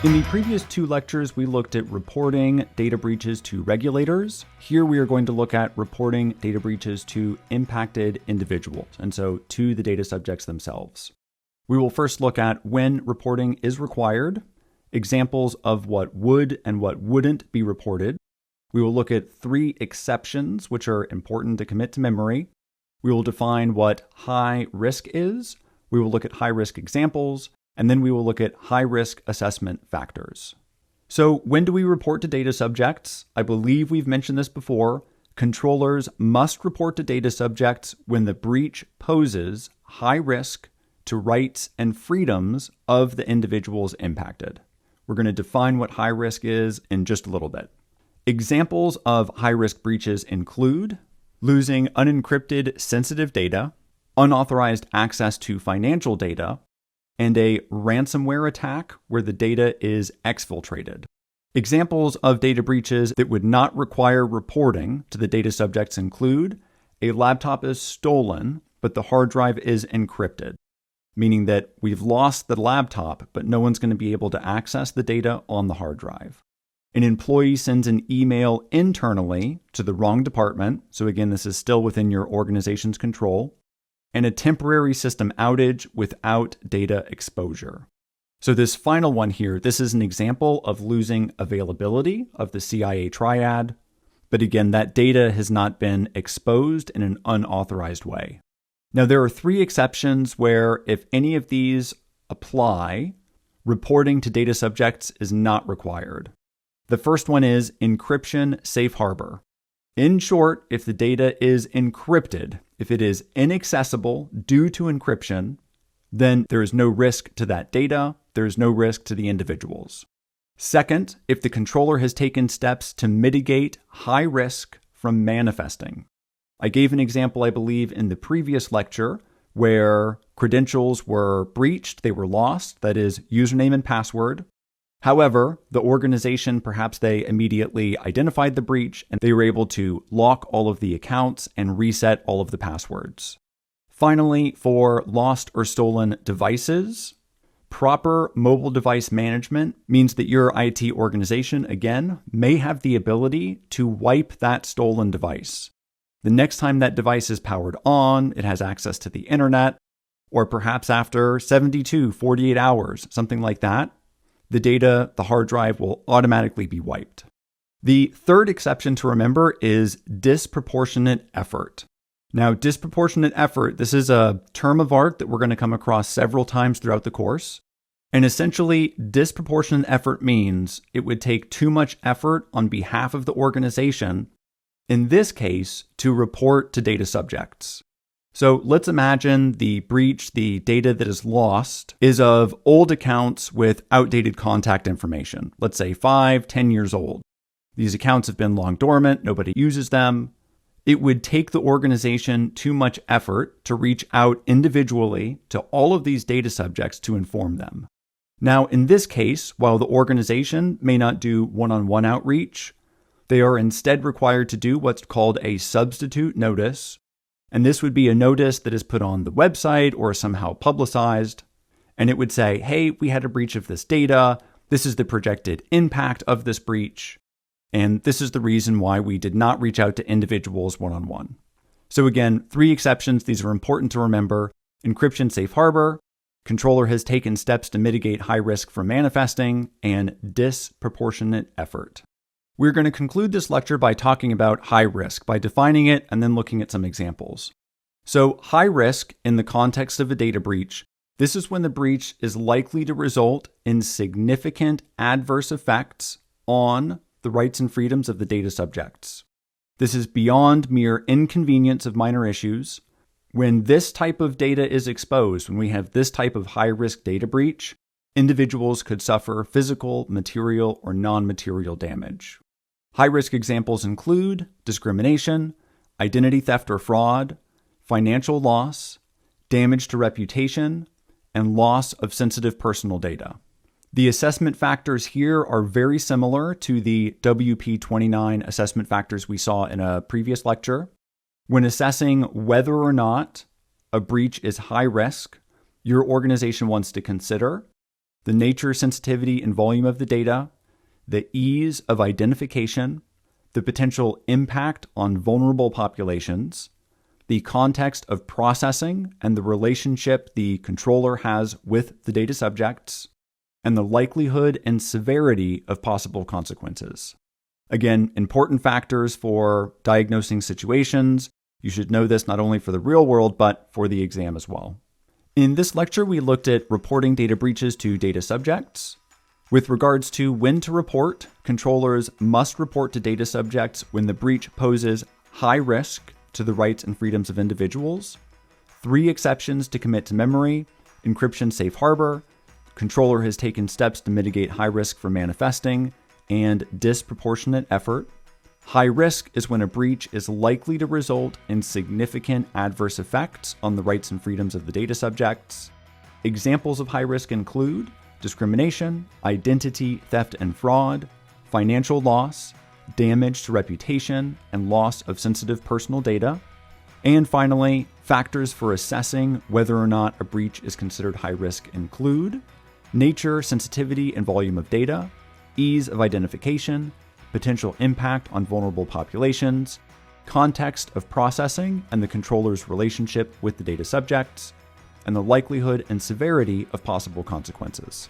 In the previous two lectures, we looked at reporting data breaches to regulators. Here we are going to look at reporting data breaches to impacted individuals, and so to the data subjects themselves. We will first look at when reporting is required, examples of what would and what wouldn't be reported. We will look at 3 exceptions which are important to commit to memory. We will define what high risk is. We will look at high risk examples, and then we will look at high-risk assessment factors. So when do we report to data subjects? I believe we've mentioned this before. Controllers must report to data subjects when the breach poses high risk to rights and freedoms of the individuals impacted. We're going to define what high risk is in just a little bit. Examples of high-risk breaches include losing unencrypted sensitive data, unauthorized access to financial data, and a ransomware attack where the data is exfiltrated. Examples of data breaches that would not require reporting to the data subjects include a laptop is stolen, but the hard drive is encrypted, meaning that we've lost the laptop, but no one's going to be able to access the data on the hard drive. An employee sends an email internally to the wrong department, so again, this is still within your organization's control, and a temporary system outage without data exposure. So this final one here, this is an example of losing availability of the CIA triad, but again, that data has not been exposed in an unauthorized way. Now, there are 3 exceptions where if any of these apply, reporting to data subjects is not required. The first one is encryption safe harbor. In short, if the data is encrypted, if it is inaccessible due to encryption, then there is no risk to that data. There is no risk to the individuals. Second, if the controller has taken steps to mitigate high risk from manifesting. I gave an example, I believe, in the previous lecture where credentials were breached, they were lost, that is username and password. However, the organization, perhaps they immediately identified the breach and they were able to lock all of the accounts and reset all of the passwords. Finally, for lost or stolen devices, proper mobile device management means that your IT organization, again, may have the ability to wipe that stolen device. The next time that device is powered on, it has access to the internet, or perhaps after 72, 48 hours, something like that, the data, the hard drive will automatically be wiped. The third exception to remember is disproportionate effort. Now, disproportionate effort, this is a term of art that we're going to come across several times throughout the course. And essentially, disproportionate effort means it would take too much effort on behalf of the organization, in this case, to report to data subjects. So let's imagine the breach, the data that is lost, is of old accounts with outdated contact information. Let's say 5, 10 years old. These accounts have been long dormant, nobody uses them. It would take the organization too much effort to reach out individually to all of these data subjects to inform them. Now, in this case, while the organization may not do one-on-one outreach, they are instead required to do what's called a substitute notice. And this would be a notice that is put on the website or somehow publicized. And it would say, hey, we had a breach of this data. This is the projected impact of this breach. And this is the reason why we did not reach out to individuals one-on-one. So again, 3 exceptions. These are important to remember. Encryption safe harbor. Controller has taken steps to mitigate high risk from manifesting, and disproportionate effort. We're going to conclude this lecture by talking about high risk, by defining it and then looking at some examples. So high risk in the context of a data breach, this is when the breach is likely to result in significant adverse effects on the rights and freedoms of the data subjects. This is beyond mere inconvenience of minor issues. When this type of data is exposed, when we have this type of high-risk data breach, individuals could suffer physical, material, or non-material damage. High-risk examples include discrimination, identity theft or fraud, financial loss, damage to reputation, and loss of sensitive personal data. The assessment factors here are very similar to the WP29 assessment factors we saw in a previous lecture. When assessing whether or not a breach is high risk, your organization wants to consider the nature, sensitivity, and volume of the data, the ease of identification, the potential impact on vulnerable populations, the context of processing and the relationship the controller has with the data subjects, and the likelihood and severity of possible consequences. Again, important factors for diagnosing situations. You should know this not only for the real world, but for the exam as well. In this lecture, we looked at reporting data breaches to data subjects. With regards to when to report, controllers must report to data subjects when the breach poses high risk to the rights and freedoms of individuals. 3 exceptions to commit to memory: encryption safe harbor, controller has taken steps to mitigate high risk from manifesting, and disproportionate effort. High risk is when a breach is likely to result in significant adverse effects on the rights and freedoms of the data subjects. Examples of high risk include discrimination, identity theft and fraud, financial loss, damage to reputation, and loss of sensitive personal data. And finally, factors for assessing whether or not a breach is considered high risk include nature, sensitivity, and volume of data, ease of identification, potential impact on vulnerable populations, context of processing and the controller's relationship with the data subjects, and the likelihood and severity of possible consequences.